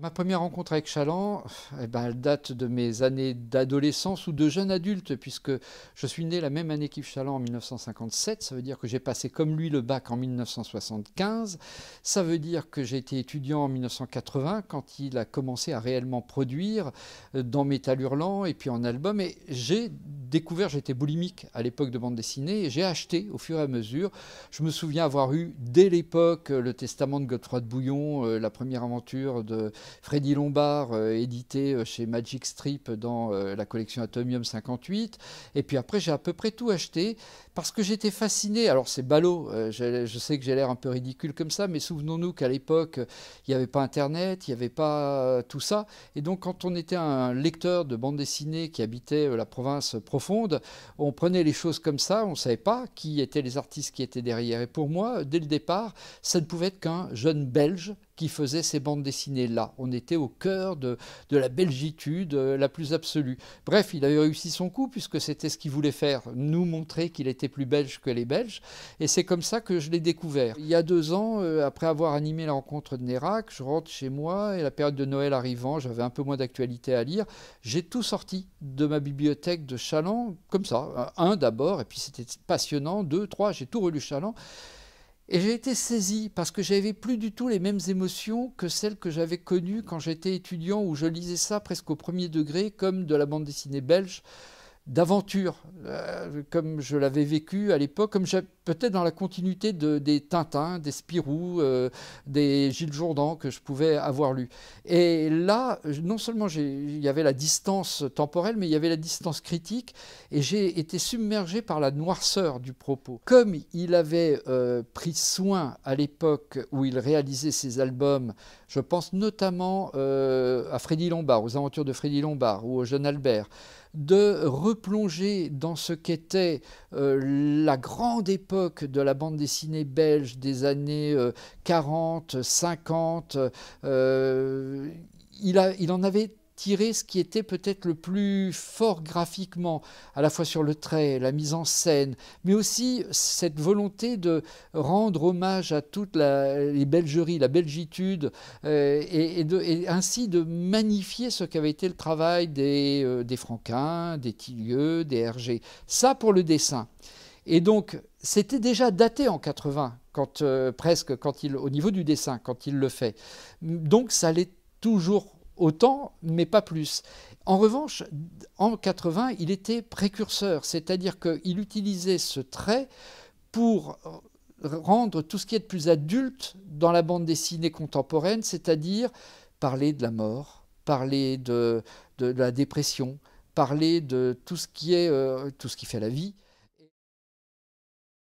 Ma première rencontre avec Chaland, elle date de mes années d'adolescence ou de jeune adulte, puisque je suis né la même année qu'Yves Chaland en 1957. Ça veut dire que j'ai passé comme lui le bac en 1975. Ça veut dire que j'ai été étudiant en 1980, quand il a commencé à réellement produire dans Métal Hurlant et puis en album. Et j'ai découvert, j'étais boulimique à l'époque de bande dessinée, et j'ai acheté au fur et à mesure. Je me souviens avoir eu dès l'époque le Testament de Godefroy de Bouillon, la première aventure de Freddy Lombard, édité chez Magic Strip dans la collection Atomium 58. Et puis après, j'ai à peu près tout acheté parce que j'étais fasciné. Alors c'est ballot, je sais que j'ai l'air un peu ridicule comme ça, mais souvenons-nous qu'à l'époque, il n'y avait pas Internet, il n'y avait pas tout ça. Et donc quand on était un lecteur de bande dessinée qui habitait la province profonde, on prenait les choses comme ça, on ne savait pas qui étaient les artistes qui étaient derrière. Et pour moi, dès le départ, ça ne pouvait être qu'un jeune Belge qui faisait ces bandes dessinées-là. On était au cœur de la belgitude la plus absolue. Bref, il avait réussi son coup, puisque c'était ce qu'il voulait faire, nous montrer qu'il était plus belge que les Belges. Et c'est comme ça que je l'ai découvert. Il y a 2 ans, après avoir animé la rencontre de Nérac, je rentre chez moi, et la période de Noël arrivant, j'avais un peu moins d'actualité à lire. J'ai tout sorti de ma bibliothèque de Chaland, comme ça. Un d'abord, et puis c'était passionnant. 2, 3, j'ai tout relu Chaland. Et j'ai été saisi parce que j'avais plus du tout les mêmes émotions que celles que j'avais connues quand j'étais étudiant, où je lisais ça presque au premier degré, comme de la bande dessinée belge, d'aventure, comme je l'avais vécu à l'époque, comme peut-être dans la continuité des Tintins, des Spirou, des Gilles Jourdan que je pouvais avoir lu. Et là, non seulement il y avait la distance temporelle, mais il y avait la distance critique, et j'ai été submergé par la noirceur du propos. Comme il avait pris soin à l'époque où il réalisait ses albums, je pense notamment à Freddy Lombard, aux aventures de Freddy Lombard ou au Jeune Albert, de replonger dans ce qu'était la grande époque de la bande dessinée belge des années 40, 50. Il en avait tiré ce qui était peut-être le plus fort graphiquement, à la fois sur le trait, la mise en scène, mais aussi cette volonté de rendre hommage à toutes les belgeries, la belgitude, et ainsi de magnifier ce qu'avait été le travail des Franquin, des Tillieux, des Hergé. Ça pour le dessin. Et donc, c'était déjà daté en 80, presque, au niveau du dessin, quand il le fait. Donc, ça allait toujours autant, mais pas plus. En revanche, en 80, il était précurseur, c'est-à-dire qu'il utilisait ce trait pour rendre tout ce qui est de plus adulte dans la bande dessinée contemporaine, c'est-à-dire parler de la mort, parler de la dépression, parler de tout ce qui fait la vie.